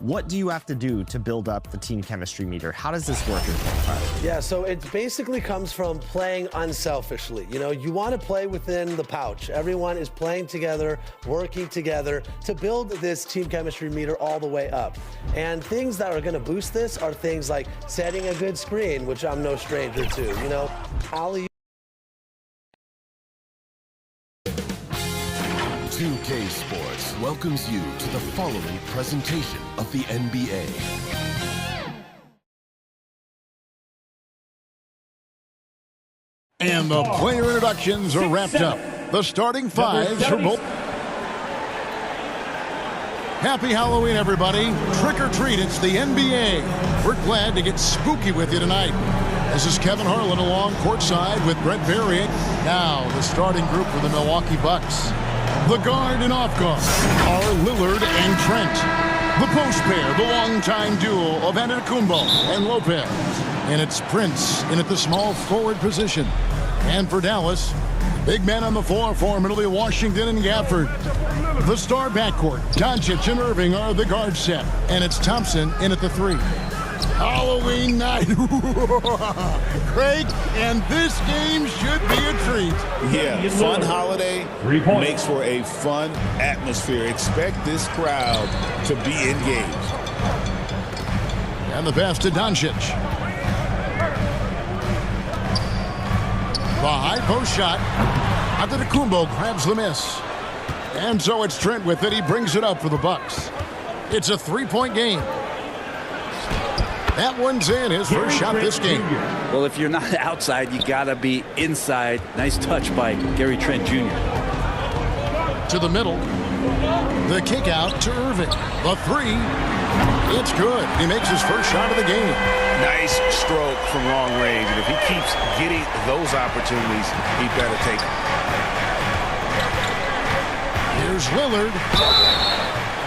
What do you have to do to build up the team chemistry meter? How does this work? Yeah, so it basically comes from playing unselfishly. You know, you want to play within the pouch. Everyone is playing together, working together to build this team chemistry meter all the way up. And things that are going to boost this are things like setting a good screen, which I'm no stranger to. You know, alley. 2K Sports welcomes you to the following presentation of the NBA. And the player introductions are wrapped up. The starting fives for both. Happy Halloween, everybody. Trick or treat, it's the NBA. We're glad to get spooky with you tonight. This is Kevin Harlan along courtside with Brett Berry. Now, the starting group for the Milwaukee Bucks. The guard and off guard are Lillard and Trent. The post pair, the longtime duo of Antetokounmpo and Lopez. And it's Prince in at the small forward position. And for Dallas, big men on the floor for him, it'll be Washington and Gafford. The star backcourt, Doncic and Irving are the guard set. And it's Thompson in at the 3. Halloween night. Craig, and this game should be a treat. Yeah, fun holiday makes for a fun atmosphere. Expect this crowd to be engaged. And the pass to Doncic. The high post shot. Antetokounmpo grabs the miss. And so it's Trent with it. He brings it up for the Bucks. It's a 3-point game. That one's in, his first shot this game. Well, if you're not outside, you gotta be inside. Nice touch by Gary Trent Jr. To the middle. The kick out to Irving. The 3. It's good. He makes his first shot of the game. Nice stroke from long range. And if he keeps getting those opportunities, he better take them. Here's Lillard.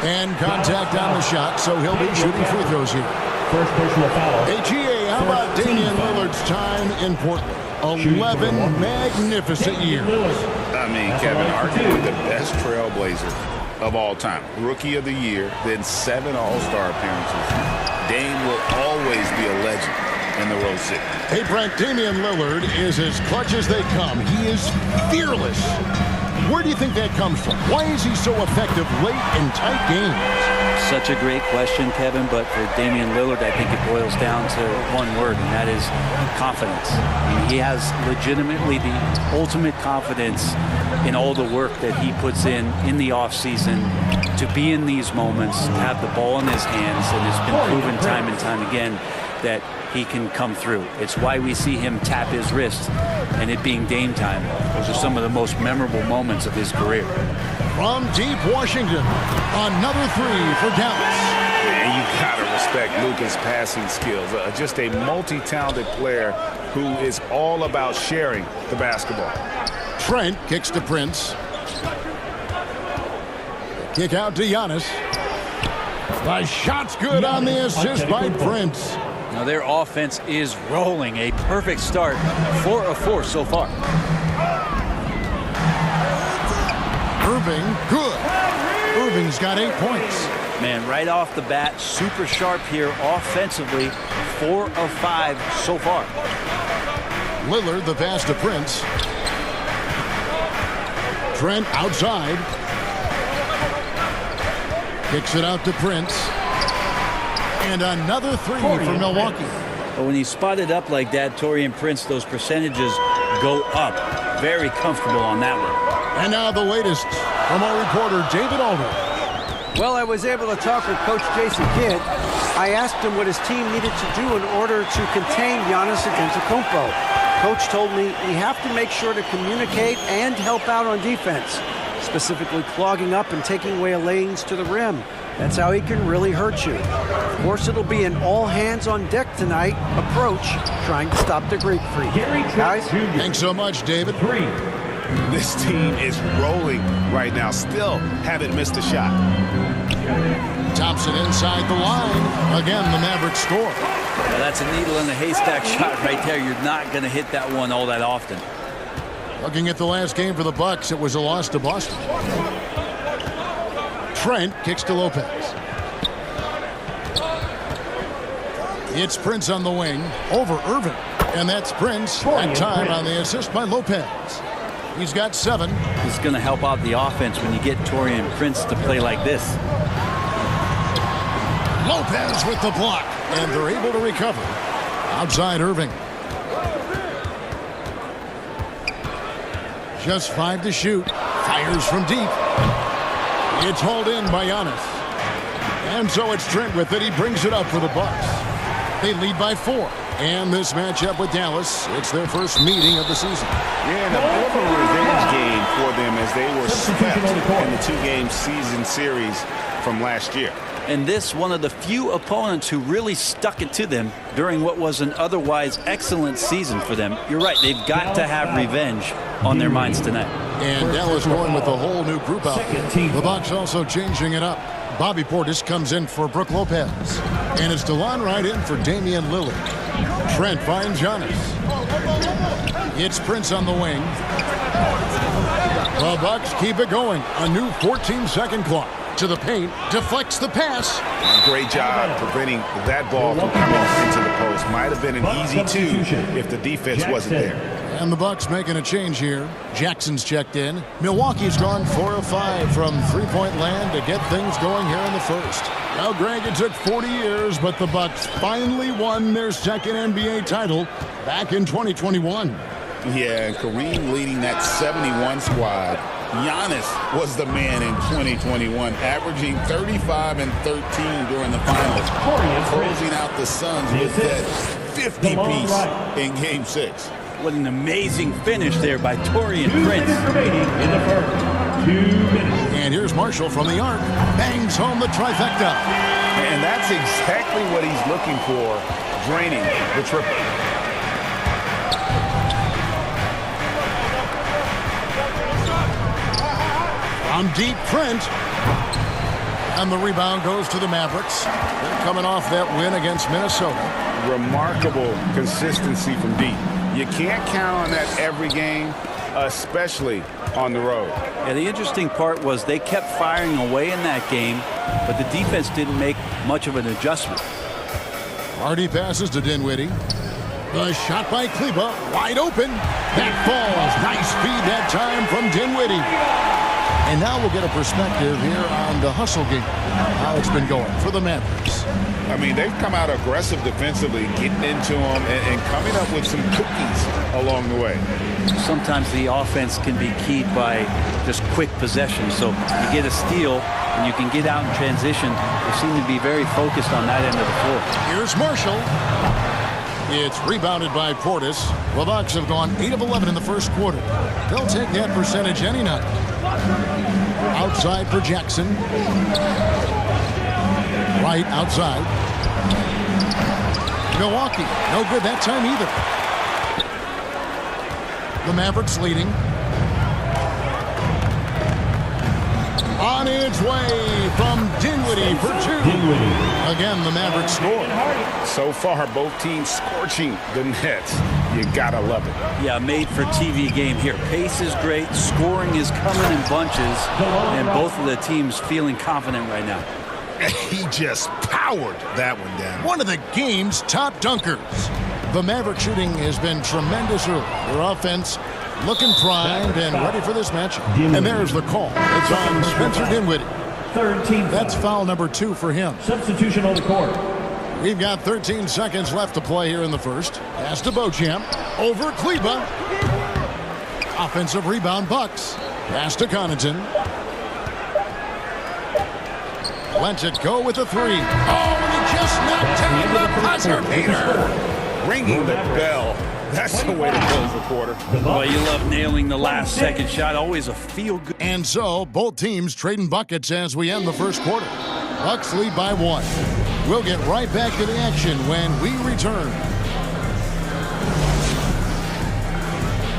And contact on the shot, so he'll be shooting free throws here. First personal foul. AGA, how about Damian Lillard's time in Portland? 11 magnificent years. I mean, Kevin, arguably the best trailblazer of all time. Rookie of the year, then 7 All-Star appearances. Dame will always be a legend in the Rose City. Hey, Brent, Damian Lillard is as clutch as they come. He is fearless. Where do you think that comes from? Why is he so effective late in tight games? Such a great question, Kevin, but for Damian Lillard, I think it boils down to one word, and that is confidence. I mean, he has legitimately the ultimate confidence in all the work that he puts in the offseason to be in these moments, to have the ball in his hands, and it's been proven time and time again that he can come through. It's why we see him tap his wrist and it being Dame time. Those are some of the most memorable moments of his career. From deep Washington, another 3 for Dallas. And you gotta respect Luka's passing skills. Just a multi-talented player who is all about sharing the basketball. Trent kicks to Prince. Kick out to Giannis. The shot's good on the assist by Prince. Now their offense is rolling. A perfect start. 4 of 4 so far. Irving, good. Irving's got 8 points. Man, right off the bat, super sharp here offensively. 4 of 5 so far. Lillard, the pass to Prince. Trent outside. Kicks it out to Prince. And another 3 for Milwaukee. But when he's spotted up like that, Taurean Prince, those percentages go up. Very comfortable on that one. And now the latest from our reporter, David Aldridge. Well, I was able to talk with Coach Jason Kidd. I asked him what his team needed to do in order to contain Giannis Antetokounmpo. Coach told me we have to make sure to communicate and help out on defense, specifically clogging up and taking away lanes to the rim. That's how he can really hurt you. Of course, it'll be an all-hands-on-deck tonight approach, trying to stop the Greek freak. Guys? Thanks so much, David. This team is rolling right now. Still haven't missed a shot. Thompson inside the line. Again, the Mavericks score. Well, that's a needle in the haystack shot right there. You're not going to hit that one all that often. Looking at the last game for the Bucks, it was a loss to Boston. Trent kicks to Lopez. It's Prince on the wing over Irving. And that's Prince. That time on the assist by Lopez. He's got 7. It's going to help out the offense when you get Taurean Prince to play like this. Lopez with the block. And they're able to recover. Outside Irving. Just 5 to shoot. Fires from deep. It's hauled in by Giannis. And so it's Trent with it. He brings it up for the Bucks. They lead by 4. And this matchup with Dallas, it's their first meeting of the season. Yeah, and a bit of a revenge game for them as they were swept in the 2-game season series from last year. And this one of the few opponents who really stuck it to them during what was an otherwise excellent season for them. You're right, they've got to have revenge on their minds tonight. And Dallas going with a whole new group out. The Bucks also changing it up. Bobby Portis comes in for Brook Lopez. And it's DeLon Wright in for Damian Lillard. Trent finds Giannis. It's Prince on the wing. The Bucks keep it going. A new 14-second clock. To the paint, deflects the pass. Great job preventing that ball from coming into the post. Might have been an easy 2 if the defense wasn't there. And the Bucks making a change here. Jackson's checked in. Milwaukee's gone 4 of 5 from three-point land to get things going here in the first. Now, Greg, it took 40 years, but the Bucks finally won their second NBA title back in 2021. Yeah, and Kareem leading that 71 squad. Giannis was the man in 2021, averaging 35 and 13 during the finals, closing out the Suns with that 50-piece in Game 6. What an amazing finish there by Taurean Prince. In the first 2 minutes. And here's Marshall from the arc. Bangs home the trifecta. And that's exactly what he's looking for, draining the triple. From deep, Trent. And the rebound goes to the Mavericks. They're coming off that win against Minnesota. Remarkable consistency from deep. You can't count on that every game, especially on the road. Yeah, the interesting part was they kept firing away in that game, but the defense didn't make much of an adjustment. Hardy passes to Dinwiddie. The shot by Kleba, wide open. That falls. Nice feed that time from Dinwiddie. And now we'll get a perspective here on the hustle game, how it's been going for the Mavericks. I mean, they've come out aggressive defensively, getting into them and coming up with some cookies along the way. Sometimes the offense can be keyed by just quick possession. So you get a steal and you can get out in transition. They seem to be very focused on that end of the floor. Here's Marshall. It's rebounded by Portis. The Bucks have gone 8 of 11 in the first quarter. They'll take that percentage any night. Outside for Jackson. Right outside. Milwaukee, no good that time either. The Mavericks leading. On its way from Dinwiddie for 2. Again, the Mavericks score. So far, both teams scorching the Nets. You gotta love it. Yeah, made for TV game here. Pace is great. Scoring is coming in bunches. And both of the teams feeling confident right now. He just powered that one down. One of the game's top dunkers. The Maverick shooting has been tremendous early. Their offense looking primed and ready for this match. And there's the call. It's on Spencer Dinwiddie. Third team. That's foul number 2 for him. Substitution on the court. We've got 13 seconds left to play here in the first. Pass to Beauchamp. Over Kleba. Offensive rebound, Bucks. Pass to Connaughton. Lets it go with the 3. Oh, and he just knocked down the buzzer beater. Ringing the bell. That's the way to close the quarter. Well, you love nailing the last second shot. Always a feel-good. And so, both teams trading buckets as we end the first quarter. Bucks lead by 1. We'll get right back to the action when we return.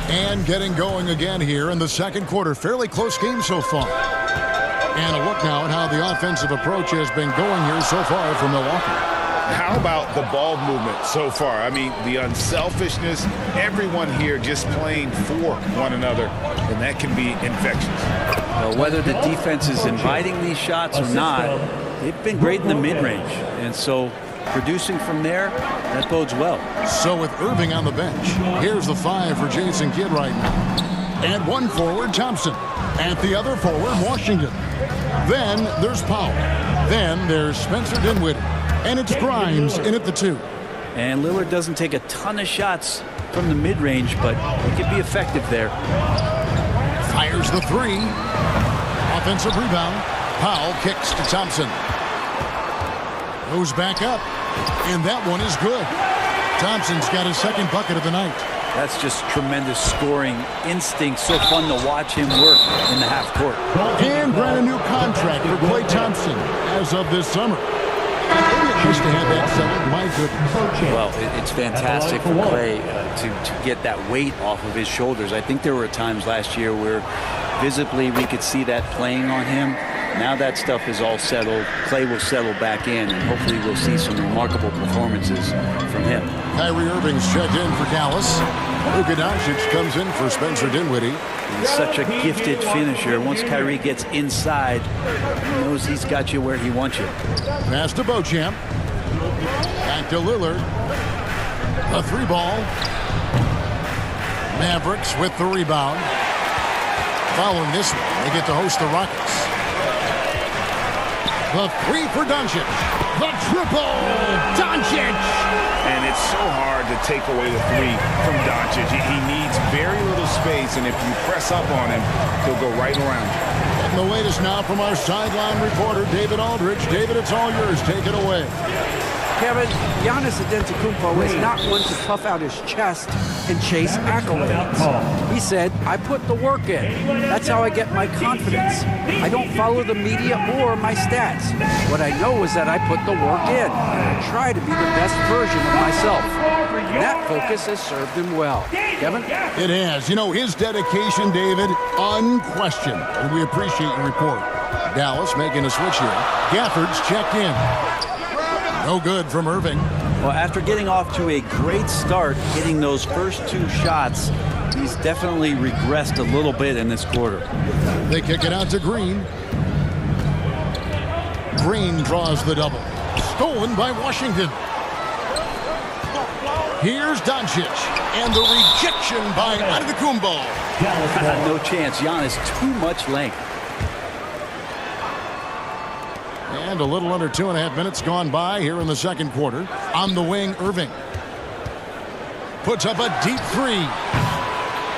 And getting going again here in the second quarter. Fairly close game so far. And a look now at how the offensive approach has been going here so far for Milwaukee. How about the ball movement so far? I mean, the unselfishness, everyone here just playing for one another, and that can be infectious. Whether the defense is inviting these shots or not, they've been great in the mid-range. And so producing from there, that bodes well. So with Irving on the bench, here's the 5 for Jason Kidd right now. At one forward, Thompson. At the other forward, Washington. Then there's Powell. Then there's Spencer Dinwiddie. And it's Grimes in at the 2. And Lillard doesn't take a ton of shots from the mid-range, but he can be effective there. Fires the 3. Offensive rebound. Powell kicks to Thompson. Goes back up. And that one is good. Thompson's got his second bucket of the night. That's just tremendous scoring instinct. So fun to watch him work in the half court. And grant a new contract for Klay Thompson as of this summer. Just to have that settled, my goodness. Well, it's fantastic for Klay to get that weight off of his shoulders. I think there were times last year where visibly we could see that playing on him. Now that stuff is all settled. Klay will settle back in, and hopefully we'll see some remarkable performances from him. Kyrie Irving's checked in for Dallas. Luka Doncic comes in for Spencer Dinwiddie. He's such a gifted finisher. Once Kyrie gets inside, he knows he's got you where he wants you. Pass to Beauchamp. Back to Lillard. A 3-ball. Mavericks with the rebound. Following this one, they get to host the Rockets. The 3 for Doncic. The triple. Doncic. And it's so hard to take away the 3 from Doncic. He needs very little space, and if you press up on him, he'll go right around you. And the latest now from our sideline reporter, David Aldridge. David, it's all yours. Take it away. Kevin, Giannis Antetokounmpo is not one to puff out his chest and chase accolades. He said, I put the work in. That's how I get my confidence. I don't follow the media or my stats. What I know is that I put the work in, and I try to be the best version of myself. And that focus has served him well. Kevin? It has. You know, his dedication, David, unquestioned. And we appreciate your report. Dallas making a switch here. Gafford's checked in. No good from Irving. Well, after getting off to a great start, hitting those first 2 shots, he's definitely regressed a little bit in this quarter. They kick it out to Green. Green draws the double. Stolen by Washington. Here's Doncic. And the rejection by Antetokounmpo. No chance. Giannis, too much length. And a little under 2.5 minutes gone by here in the second quarter. On the wing, Irving. Puts up a deep 3.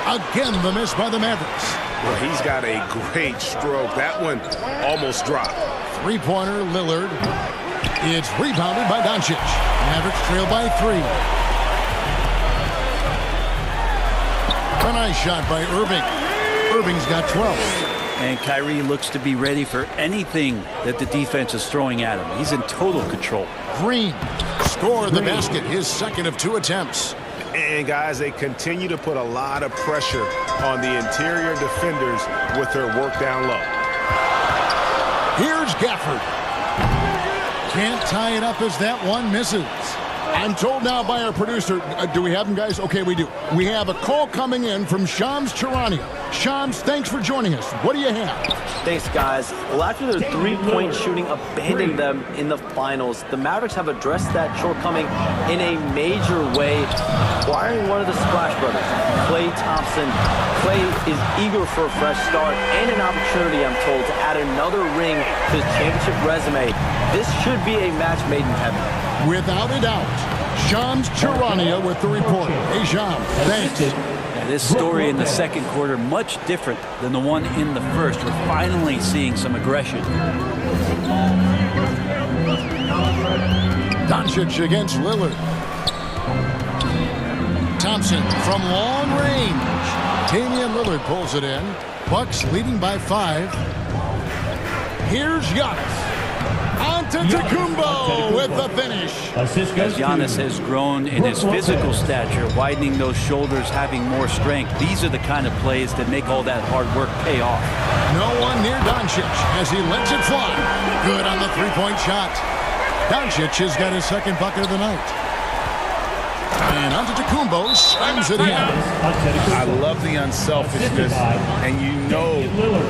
Again, the miss by the Mavericks. Well, he's got a great stroke. That one almost dropped. 3-pointer, Lillard. It's rebounded by Doncic. Mavericks trail by 3. A nice shot by Irving. Irving's got 12. And Kyrie looks to be ready for anything that the defense is throwing at him. He's in total control. Green scored the basket, his second of 2 attempts. And guys, they continue to put a lot of pressure on the interior defenders with their work down low. Here's Gafford. Can't tie it up as that one misses. I'm told now by our producer, do we have them, guys? Okay, we do. We have a call coming in from Shams Charania. Shams, thanks for joining us. What do you have? Thanks, guys. Well, after their three-point shooting abandoned them in the finals, the Mavericks have addressed that shortcoming in a major way, acquiring one of the Splash Brothers, Klay Thompson. Klay is eager for a fresh start and an opportunity, I'm told, to add another ring to his championship resume. This should be a match made in heaven. Without a doubt. Shams Charania with the report. Hey, Shams, thanks. This story in the second quarter, much different than the one in the first. We're finally seeing some aggression. Doncic against Lillard. Thompson from long range. Damian Lillard pulls it in. Bucks leading by 5. Here's Giannis. Antetokounmpo with the finish. As Giannis has grown in his physical stature, widening those shoulders, having more strength, these are the kind of plays that make all that hard work pay off. No one near Doncic as he lets it fly. Good on the 3-point shot. Doncic has got his second bucket of the night. And Antetokounmpo slams it in. I love the unselfishness, and you know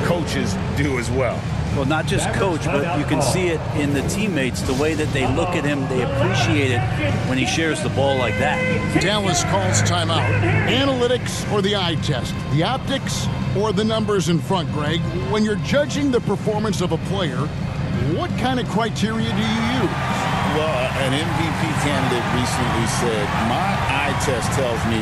coaches do as well. Well, not just coach, but you can see it in the teammates, the way that they look at him. They appreciate it when he shares the ball like that. Dallas calls timeout. Analytics or the eye test? The optics or the numbers in front, Greg? When you're judging the performance of a player, what kind of criteria do you use? Well, an MVP candidate recently said, my eye test tells me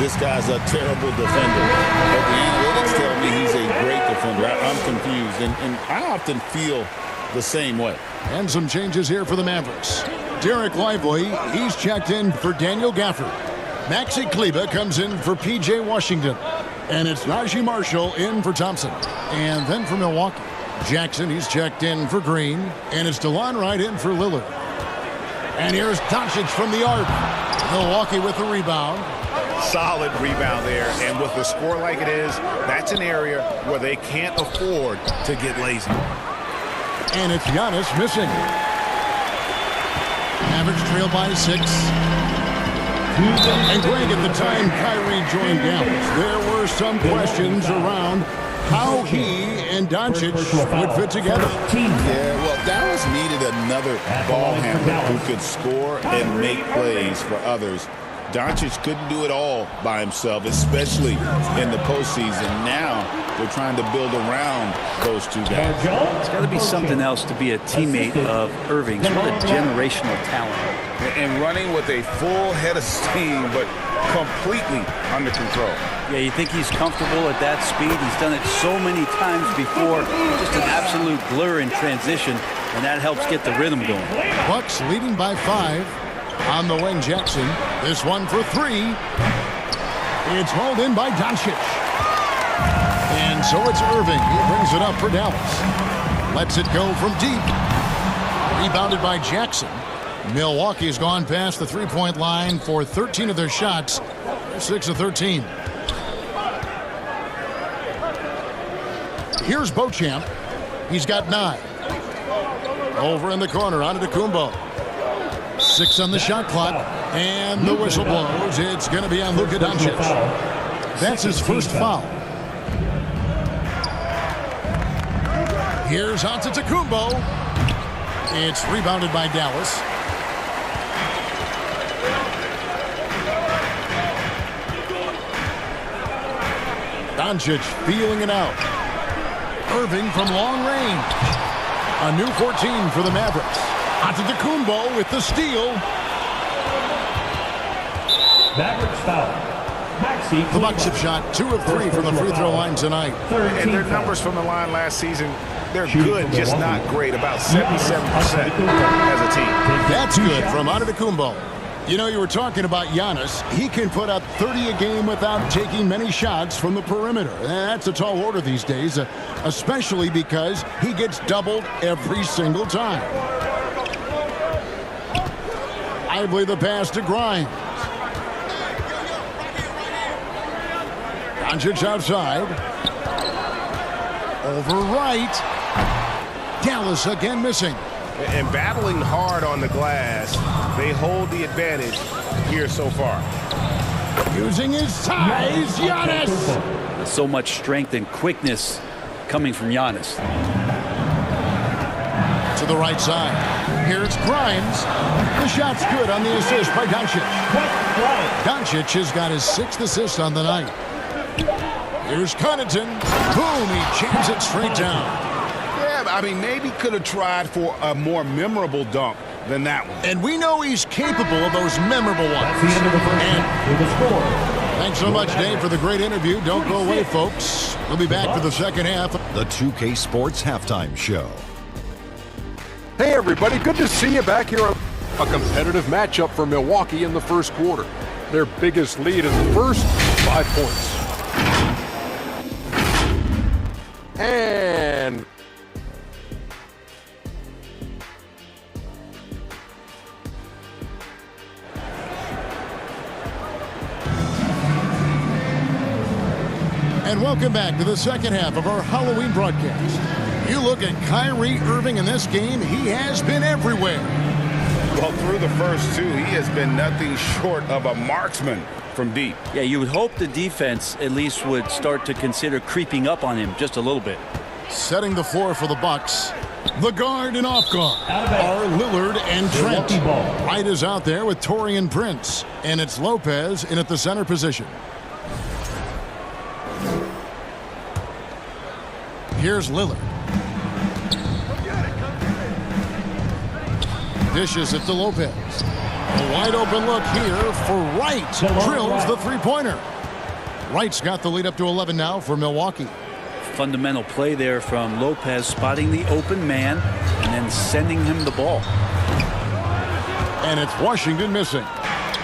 this guy's a terrible defender, but the analytics tell me he's a great defender. I'm confused, and I often feel the same way. And some changes here for the Mavericks. Derek Lively, he's checked in for Daniel Gafford. Maxi Kleber comes in for P.J. Washington. And it's Najee Marshall in for Thompson. And then for Milwaukee, Jackson, he's checked in for Green. And it's DeLon Wright in for Lillard. And here's Doncic from the arc. Milwaukee with the rebound. Solid rebound there, and with the score like it is, that's an area where they can't afford to get lazy. And it's Giannis missing. Mavericks trail by 6. And Greg, at the time Kyrie joined Dallas, there were some questions around how he and Doncic would fit together. Yeah, well, Dallas needed another ball handler who could score and make plays for others. Doncic couldn't do it all by himself, especially in the postseason. Now they're trying to build around those two guys. It's got to be something else to be a teammate of Irving's. What a generational talent. And running with a full head of steam, but completely under control. Yeah, you think he's comfortable at that speed. He's done it so many times before. Just an absolute blur in transition, and that helps get the rhythm going. Bucks leading by 5. On the wing, Jackson. This one for 3. It's hauled in by Doncic. And so it's Irving. He brings it up for Dallas. Lets it go from deep. Rebounded by Jackson. Milwaukee's gone past the three-point line for 13 of their shots. 6 of 13. Here's Beauchamp. He's got 9. Over in the corner, Antetokounmpo. 6 on the shot clock, and the whistle blows. It's going to be on Luka Doncic. That's his first foul. Here's Antetokounmpo. It's rebounded by Dallas. Doncic feeling it out. Irving from long range. A new 14 for the Mavericks. Antetokounmpo with the steal. Mavericks foul. Maxi. The Bucks have shot 2 of 3 from the free throw line tonight. And their numbers from the line last season, they're good, just not great. About 77% as a team. That's good from Antetokounmpo. You know, you were talking about Giannis. He can put up 30 a game without taking many shots from the perimeter. That's a tall order these days, especially because he gets doubled every single time. Lively the pass to Grimes. Doncic outside. Over right. Dallas again missing. And battling hard on the glass, they hold the advantage here so far. Using his size, Giannis. So much strength and quickness coming from Giannis. To the right side. Here it's Grimes. The shot's good on the assist by Doncic. Doncic has got his 6th assist on the night. Here's Connaughton. Boom, he jams it straight down. Yeah, I mean, maybe could have tried for a more memorable dunk than that one. And we know he's capable of those memorable ones. That's the end of the first half with the score. Thanks so much, Dave, for the great interview. Don't go away, folks. We'll be back for the second half. The 2K Sports Halftime Show. Hey everybody, good to see you back here on a competitive matchup for Milwaukee in the first quarter. Their biggest lead in the first, 5 points. And welcome back to the second half of our Halloween broadcast. You look at Kyrie Irving in this game, he has been everywhere. Well, through the first 2, he has been nothing short of a marksman from deep. Yeah, you would hope the defense at least would start to consider creeping up on him just a little bit. Setting the floor for the Bucks. The guard and off guard are Lillard and Trent. Wright is out there with Taurean Prince. And it's Lopez in at the center position. Here's Lillard. Dishes it to Lopez. A wide open look here for Wright. Drills the three-pointer. Wright's got the lead up to 11 now for Milwaukee. Fundamental play there from Lopez, spotting the open man and then sending him the ball. And it's Washington missing.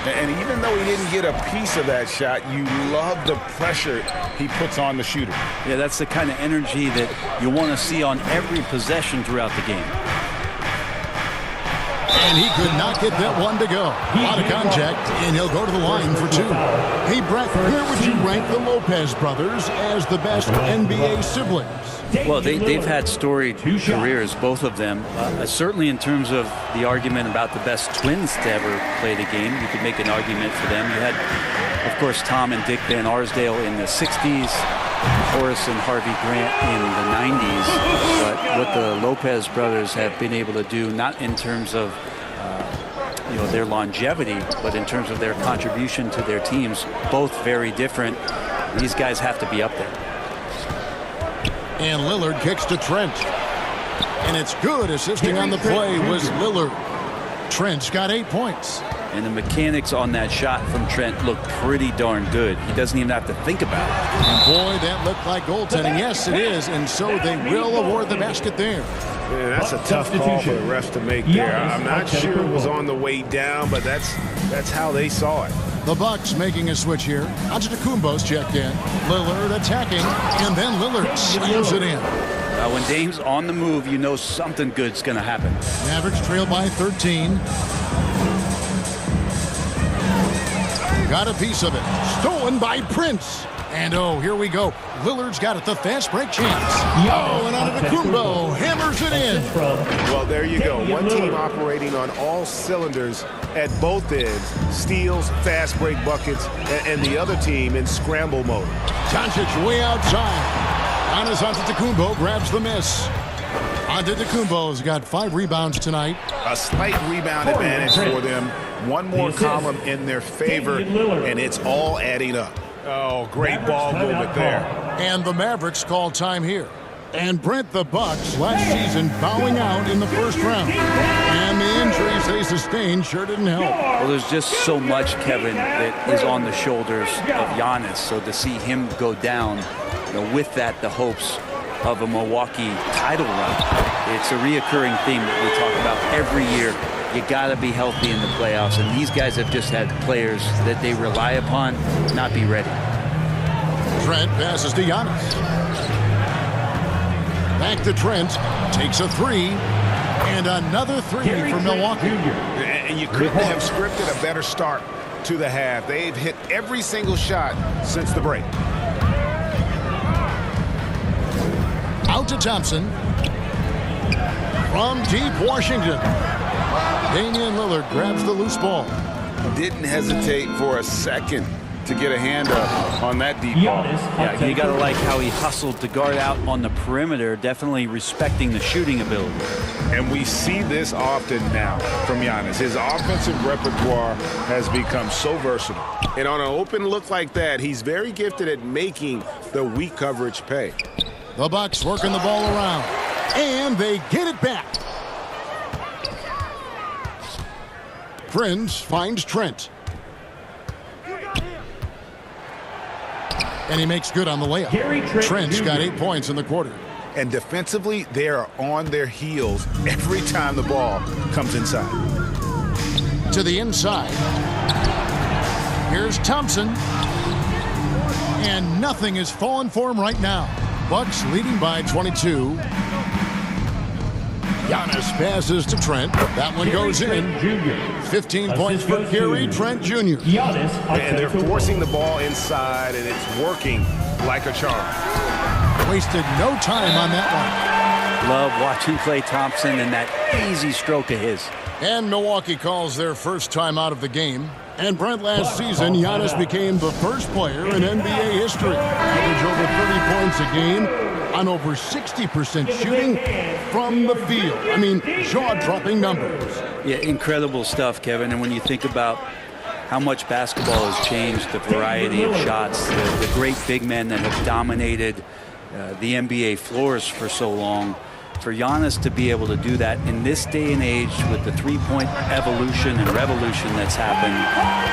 And even though he didn't get a piece of that shot, you love the pressure he puts on the shooter. Yeah, that's the kind of energy that you want to see on every possession throughout the game. And he could not get that one to go. A lot of contact, and he'll go to the line for two. Hey, Brett, where would you rank the Lopez brothers as the best NBA siblings? Well, they've had storied careers, both of them. Certainly in terms of the argument about the best twins to ever play the game, you could make an argument for them. You had, of course, Tom and Dick Van Arsdale in the 60s, Horace and Harvey Grant in the 90s. But what the Lopez brothers have been able to do, not in terms of their longevity, but in terms of their contribution to their teams, both very different. These guys have to be up there. And Lillard kicks to Trent. And it's good. Assisting on the play was Lillard. Trent's got 8 points. And the mechanics on that shot from Trent look pretty darn good. He doesn't even have to think about it. And boy, that looked like goaltending. Yes, it is. And so they will award the basket there. Yeah, that's a tough call for the refs to make there. I'm not sure it was on the way down, but that's how they saw it. The Bucks making a switch here. Antetokounmpo's checked in. Lillard attacking, and then Lillard slams it in. When Dame's on the move, you know something good's going to happen. Mavericks trail by 13. Got a piece of it. Stolen by Prince. And oh, here we go. Lillard's got it. The fast break chance. Oh, and Antetokounmpo hammers it in. Well, there you go. One team operating on all cylinders at both ends. Steals, fast break buckets, and the other team in scramble mode. Doncic way outside. Giannis Antetokounmpo grabs the miss. Antetokounmpo's got 5 rebounds tonight. A slight rebound advantage for them. One more column in their favor, and it's all adding up. Oh, great ball movement there. And the Mavericks call time here. And Brent, the Bucks last season bowing out in the first round. And the injuries they sustained sure didn't help. Well, there's just so much, Kevin, that is on the shoulders of Giannis. So to see him go down, with that, the hopes of a Milwaukee title run. It's a reoccurring theme that we talk about every year. You got to be healthy in the playoffs, and these guys have just had players that they rely upon not be ready. Trent passes to Giannis. Back to Trent, takes a 3, and another 3 for Milwaukee. And you couldn't have scripted a better start to the half. They've hit every single shot since the break. Out to Thompson. From deep Washington. Damian Lillard grabs the loose ball. Didn't hesitate for a second to get a hand up on that deep ball. Yeah, you got to like how he hustled to guard out on the perimeter, definitely respecting the shooting ability. And we see this often now from Giannis. His offensive repertoire has become so versatile. And on an open look like that, he's very gifted at making the weak coverage pay. The Bucks working the ball around. And they get it back. Prince finds Trent. And he makes good on the layup. Trent's got 8 points in the quarter. And defensively, they are on their heels every time the ball comes inside. To the inside. Here's Thompson. And nothing is falling for him right now. Bucks leading by 22. Giannis passes to Trent. That one goes in. 15 points for Gary Trent Jr. And they're forcing the ball inside, and it's working like a charm. Wasted no time on that one. Love watching Klay Thompson and that easy stroke of his. And Milwaukee calls their first time out of the game. And Brent, last season, Giannis became the first player in NBA history. Average over 30 points a game. on over 60% shooting from the field. I mean, jaw-dropping numbers. Yeah, incredible stuff, Kevin. And when you think about how much basketball has changed, the variety of shots, the great big men that have dominated the NBA floors for so long, for Giannis to be able to do that in this day and age with the three-point evolution and revolution that's happened,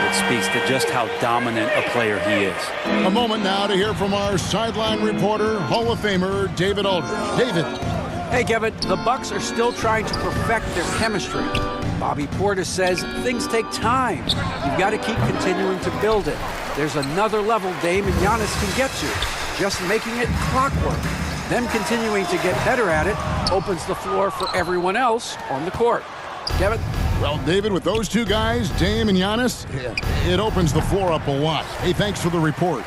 it speaks to just how dominant a player he is. A moment now to hear from our sideline reporter, Hall of Famer David Aldridge. David. Hey, Kevin, the Bucks are still trying to perfect their chemistry. Bobby Portis says things take time. You've got to keep continuing to build it. There's another level Dame and Giannis can get to, just making it clockwork. Them continuing to get better at it opens the floor for everyone else on the court. Kevin? Well, David, with those two guys, Dame and Giannis, it opens the floor up a lot. Hey, thanks for the report.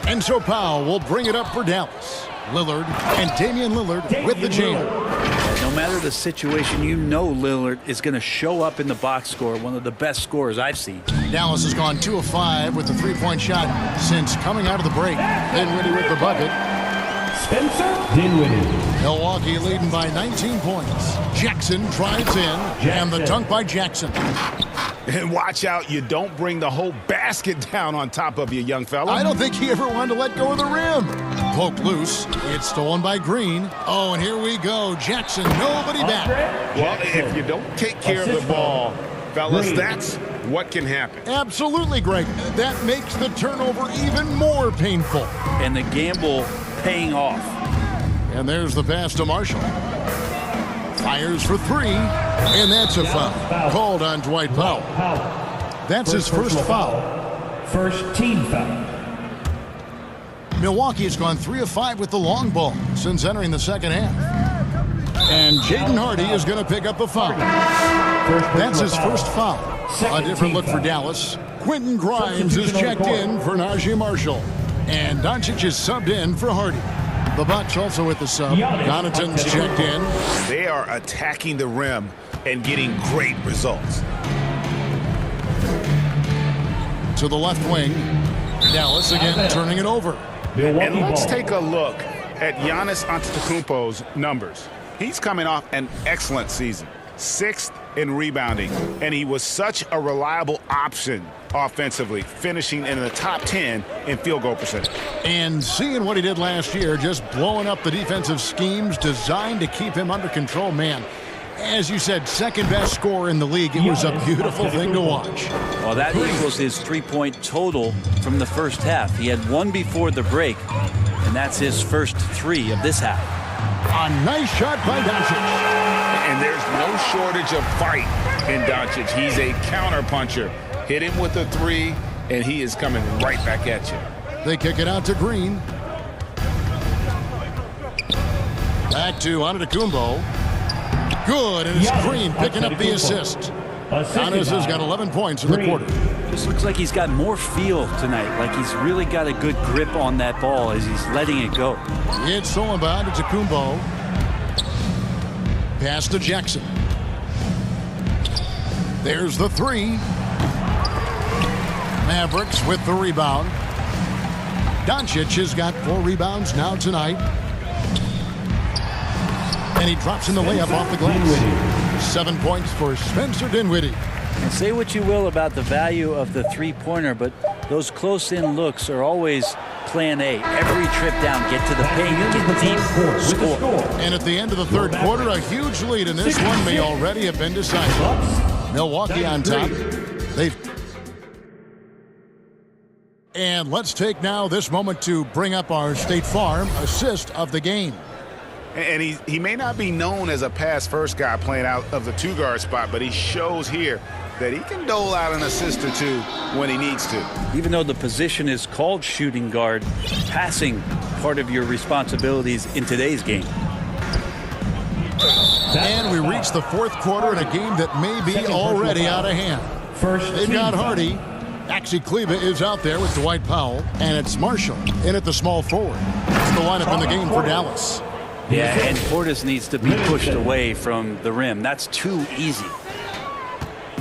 And so Powell will bring it up for Dallas. Lillard and Damian Lillard with the jam. No matter the situation, you know Lillard is going to show up in the box score, one of the best scorers I've seen. Dallas has gone 2 of 5 with the three-point shot since coming out of the break. Dinwiddie with the bucket. Spencer Dinwiddie. Milwaukee leading by 19 points. Jackson drives in, and the dunk by Jackson. And watch out, you don't bring the whole basket down on top of you, young fella. I don't think he ever wanted to let go of the rim. Poked loose. It's stolen by Green. Oh, and here we go. Jackson, nobody back. Well, if you don't take care of the ball, fellas, that's what can happen. Absolutely, Greg. That makes the turnover even more painful. And the gamble paying off. And there's the pass to Marshall. Fires for 3, and that's a foul. Called on Dwight Powell. That's his first foul. First team foul. Milwaukee has gone 3 of 5 with the long ball since entering the second half. And Jaden Hardy is going to pick up the foul. That's his first foul. A different look for Dallas. Quentin Grimes is checked in for Najee Marshall. And Doncic is subbed in for Hardy. The Bucks also with the sub. Connaughton's checked in. They are attacking the rim and getting great results. To the left wing. Dallas again turning it over. And let's take a look at Giannis Antetokounmpo's numbers. He's coming off an excellent season. 6th in rebounding, and he was such a reliable option offensively, finishing in the top 10 in field goal percentage. And seeing what he did last year, just blowing up the defensive schemes designed to keep him under control, man. As you said, second best scorer in the league. It was a beautiful thing to watch. Well, that equals his three-point total from the first half. He had 1 before the break, and that's his first 3 of this half. A nice shot by Doncic. And there's no shortage of fight in Doncic. He's a counter-puncher. Hit him with a 3, and he is coming right back at you. They kick it out to Green. Back to Antetokounmpo. Good, and it's Green picking up the assist. Giannis has got 11 points in the quarter. Just looks like he's got more feel tonight, like he's really got a good grip on that ball as he's letting it go. It's stolen by Antetokounmpo. Pass to Jackson. There's the 3. Mavericks with the rebound. Doncic has got 4 rebounds now tonight. And he drops in the layup off the glass. 7 points for Spencer Dinwiddie. And say what you will about the value of the three-pointer, but those close-in looks are always plan A. Every trip down, get to the paint, get deep, score. And at the end of the third quarter, a huge lead, and this one may already have been decided. Milwaukee on top. And let's take now this moment to bring up our State Farm assist of the game. And he may not be known as a pass-first guy playing out of the 2-guard spot, but he shows here that he can dole out an assist or 2 when he needs to. Even though the position is called shooting guard, passing part of your responsibilities in today's game. And we reach the fourth quarter in a game that may be already out of hand. They've got Hardy. Maxi Kleba is out there with Dwight Powell, and it's Marshall in at the small forward. That's the lineup in the game for Dallas. Yeah, and Portis needs to be pushed away from the rim. That's too easy.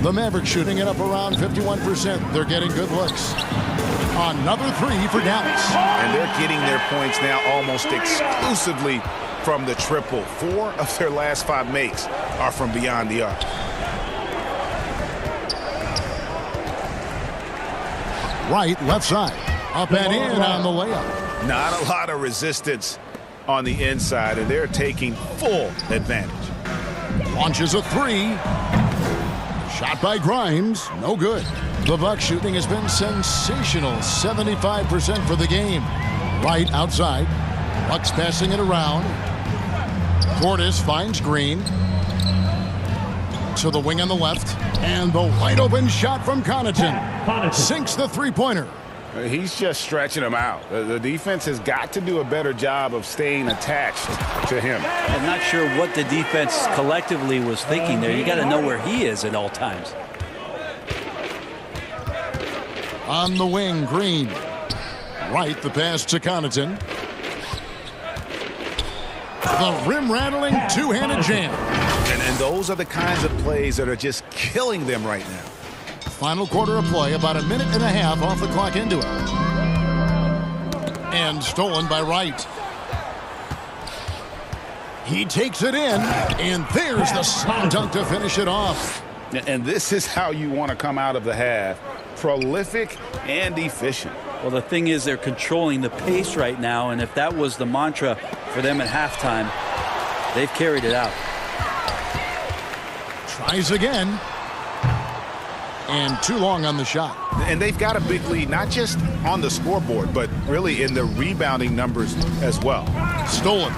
The Mavericks shooting it up around 51%. They're getting good looks. Another three for Dallas. And they're getting their points now almost exclusively from the triple. 4 of their last 5 makes are from beyond the arc. Right, left side. Up and in on the layup. Not a lot of resistance on the inside, and they're taking full advantage. Launches a three. Shot by Grimes. No good. The Bucks shooting has been sensational. 75% for the game. Right outside. Bucks passing it around. Portis finds Green. To the wing on the left. And the wide open shot from Connaughton. Sinks the three-pointer. He's just stretching him out. The defense has got to do a better job of staying attached to him. I'm not sure what the defense collectively was thinking there. You got to know where he is at all times. On the wing, Green. Right, the pass to Connaughton. The rim-rattling two-handed jam. And those are the kinds of plays that are just killing them right now. Final quarter of play, about a minute and a half off the clock into it. And stolen by Wright. He takes it in, and there's the slam dunk to finish it off. And this is how you want to come out of the half. Prolific and efficient. Well, the thing is they're controlling the pace right now, and if that was the mantra for them at halftime, they've carried it out. Tries again. And too long on the shot. And they've got a big lead, not just on the scoreboard, but really in the rebounding numbers as well. Stolen.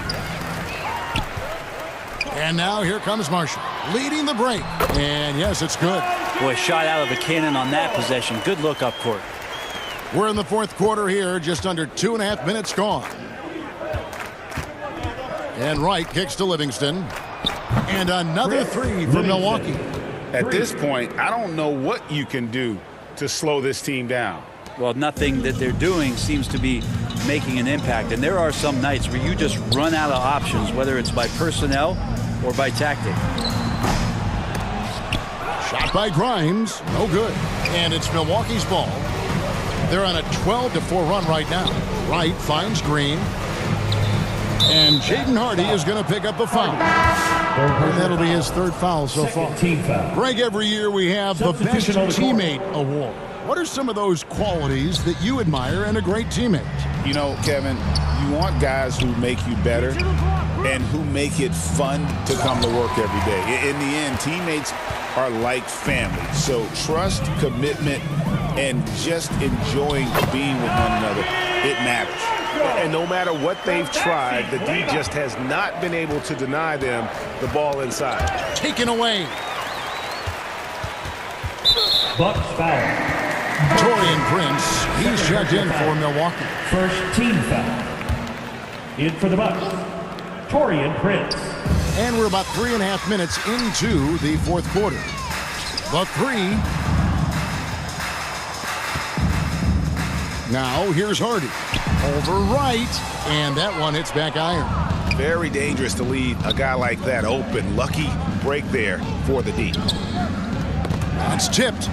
And now here comes Marshall, leading the break. And yes, it's good. Boy, shot out of a cannon on that possession. Good look up court. We're in the fourth quarter here, just under 2.5 minutes gone. And Wright kicks to Livingston. And another three for Milwaukee. At this point, I don't know what you can do to slow this team down. Well, nothing that they're doing seems to be making an impact. And there are some nights where you just run out of options, whether it's by personnel or by tactic. Shot by Grimes. No good. And it's Milwaukee's ball. They're on a 12-4 run right now. Wright finds Green. And Jaden Hardy is going to pick up the foul. And that'll be his third foul so far. Greg, every year we have the Best Teammate Award. What are some of those qualities that you admire in a great teammate? You know, Kevin, you want guys who make you better and who make it fun to come to work every day. In the end, teammates are like family. So trust, commitment, and just enjoying being with one another, it matters. And no matter what they've tried, the D just has not been able to deny them the ball inside. Taken away. Bucks foul. Taurean Prince, he's checked in for Milwaukee. First team foul. In for the Bucks, Taurean Prince. And we're about 3.5 minutes into the fourth quarter. The three. Now here's Hardy. Over right. And that one hits back iron. Very dangerous to leave a guy like that open. Lucky break there for the D. That's tipped.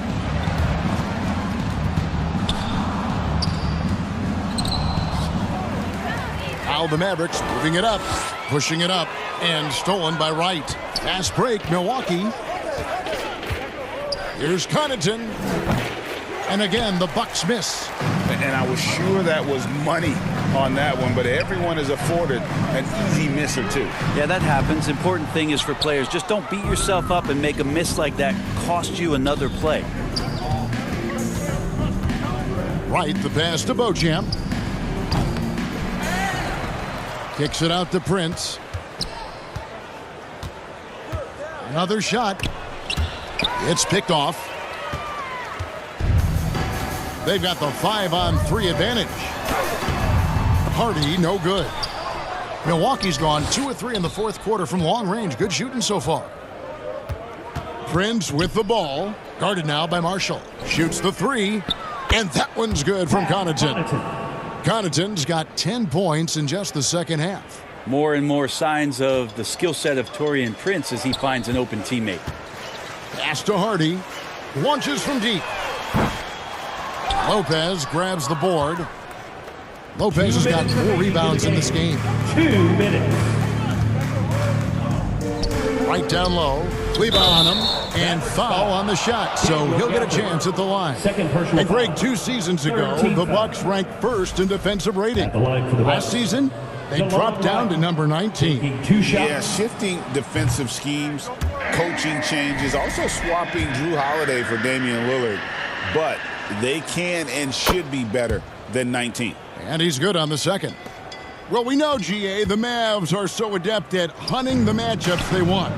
Now the Mavericks moving it up, pushing it up, and stolen by Wright. Fast break, Milwaukee. Here's Connaughton. And again, the Bucks miss. And I was sure that was money on that one, but everyone is afforded an easy miss or two. Yeah, that happens. Important thing is for players, just don't beat yourself up and make a miss like that cost you another play. Wright, the pass to Beauchamp. Kicks it out to Prince. Another shot. It's picked off. They've got the 5-on-3 advantage. Hardy, no good. Milwaukee's gone 2 of 3 in the fourth quarter from long range. Good shooting so far. Prince with the ball. Guarded now by Marshall. Shoots the three. And that one's good from Connaughton. Connaughton's got 10 points in just the second half. More and more signs of the skill set of Taurean Prince as he finds an open teammate. Pass to Hardy. Launches from deep. Lopez grabs the board. Lopez has got 4 rebounds in this game. 2 minutes. Right down low. Kleber on him. And foul on the shot. So he'll get a chance at the line. And Greg, 2 seasons ago, the Bucks ranked 1st in defensive rating. Last season, they dropped down to number 19. Yeah, shifting defensive schemes, coaching changes, also swapping Drew Holiday for Damian Lillard. But they can and should be better than 19. And he's good on the second. Well, we know, GA, the Mavs are so adept at hunting the matchups they want.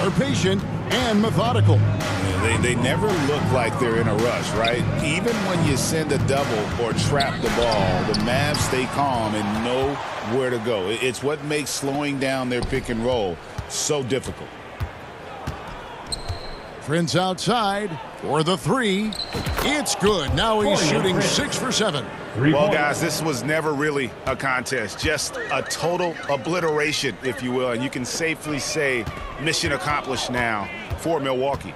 They're patient and methodical. Yeah, they never look like they're in a rush, right? Even when you send a double or trap the ball, the Mavs stay calm and know where to go. It's what makes slowing down their pick and roll so difficult. Prince outside for the 3. It's good. Now he's shooting 6 for 7. Well, guys, this was never really a contest, just a total obliteration, if you will. And you can safely say mission accomplished now for Milwaukee.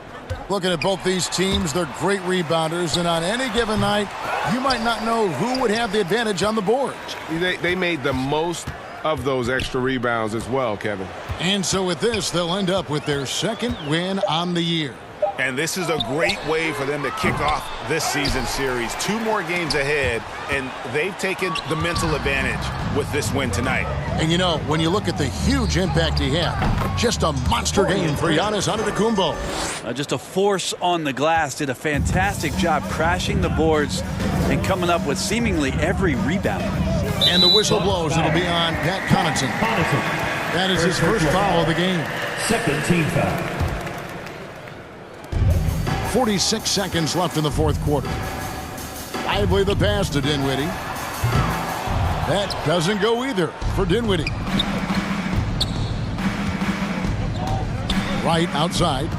Looking at both these teams, they're great rebounders, and on any given night, you might not know who would have the advantage on the boards. They made the most of those extra rebounds as well, Kevin. And so with this, they'll end up with their 2nd win on the year. And this is a great way for them to kick off this season series. 2 more games ahead, and they've taken the mental advantage with this win tonight. And you know, when you look at the huge impact he had, just a monster game for Giannis Antetokounmpo. Just a force on the glass, did a fantastic job crashing the boards and coming up with seemingly every rebound. And the whistle blows. It'll be on Pat Connaughton. That is his first foul of the game. 2nd team foul. 46 seconds left in the 4th quarter. Lively the pass to Dinwiddie. That doesn't go either for Dinwiddie. Right outside.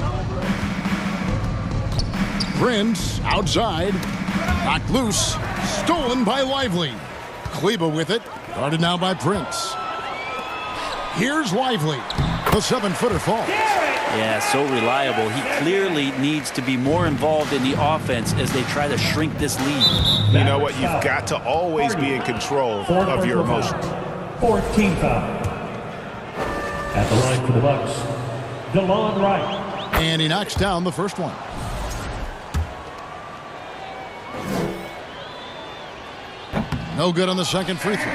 Prince outside. Knocked loose. Stolen by Lively. Kleber with it. Guarded now by Prince. Here's Lively. The 7-footer falls. Yeah, so reliable. He clearly needs to be more involved in the offense as they try to shrink this lead. You know what? You've got to always be in control of your emotions. 4th team foul. At the line for the Bucks, DeLon Wright. And he knocks down the first one. No good on the second free throw.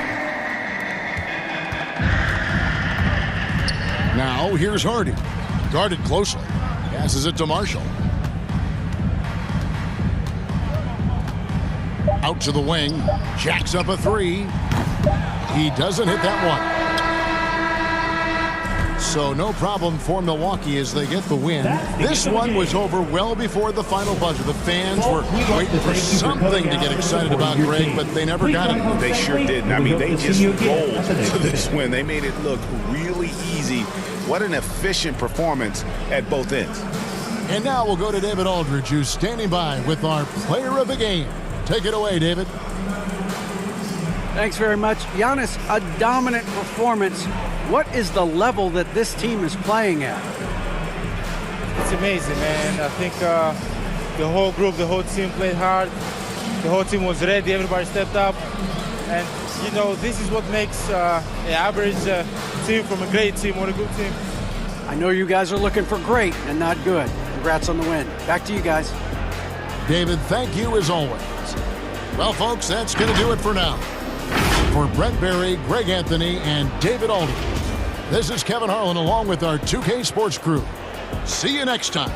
Now here's Hardy. Guarded closely. Passes it to Marshall. Out to the wing. Jacks up a 3. He doesn't hit that one. So no problem for Milwaukee as they get the win. This one was over well before the final buzzer. The fans were waiting for something to get excited about, Greg, but they never got it. They sure didn't. I mean, they just rolled to this win. They made it look really easy. What an efficient performance at both ends. And now we'll go to David Aldridge, who's standing by with our player of the game. Take it away, David. Thanks very much. Giannis, a dominant performance. What is the level that this team is playing at? It's amazing, man. I think the whole group, the whole team played hard. The whole team was ready. Everybody stepped up. And, you know, this is what makes an average team from a great team or a good team. I know you guys are looking for great and not good. Congrats on the win. Back to you guys. David, thank you as always. Well, folks, that's going to do it for now. For Brent Berry, Greg Anthony, and David Aldridge, this is Kevin Harlan along with our 2K Sports crew. See you next time.